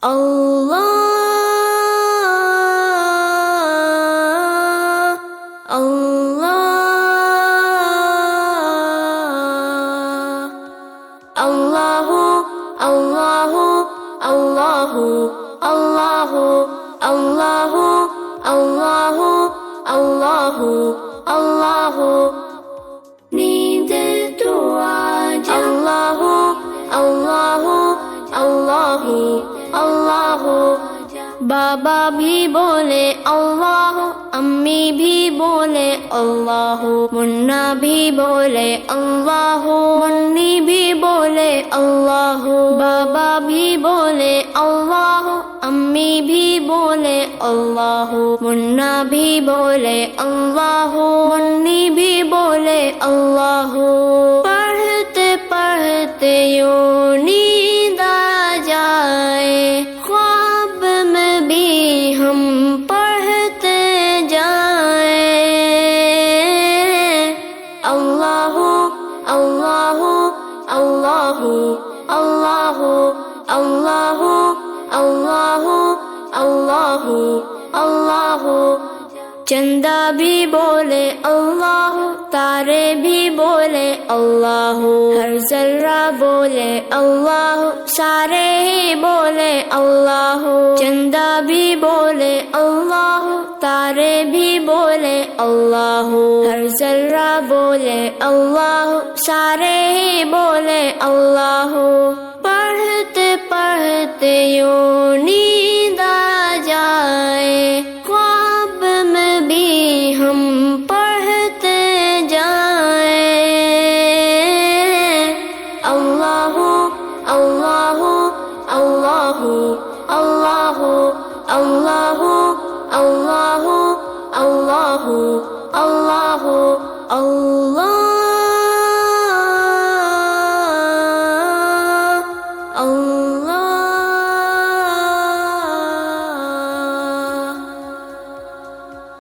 Allah, Allah, Allahu, Allahu, Allahu, Allahu, Allahu, Allahu, Allahu, Allahu. नींद तो आज Allahu, Allahu, Allahu, Allahu. बाबा भी बोले अल्लाह, अम्मी भी बोले अल्लाह, मुन्ना भी बोले अल्लाह, मुन्नी भी बोले अल्लाह. बाबा भी बोले अल्लाह, अम्मी भी बोले अल्लाह, मुन्ना भी बोले अल्लाह, मुन्नी भी बोले अल्लाह. पढ़ते पढ़ते यूं नींद आ जाए, ख्वाब में भी हम पढ़ते जाए. अल्लाहु अल्लाहु अल्लाहु अल्लाहु अल्लाहु अल्लाहु अल्लाहु अल्लाहु. चंदा भी बोले अल्लाह, तारे भी बोले अल्लाह, हर जर्रा बोले अल्लाह, सारे ही बोले अल्लाह. चंदा भी बोले अल्लाह, तारे भी बोले अल्लाह, हर जर्रा बोले अल्लाह, सारे ही बोले अल्लाह. पढ़ते पढ़ते यूं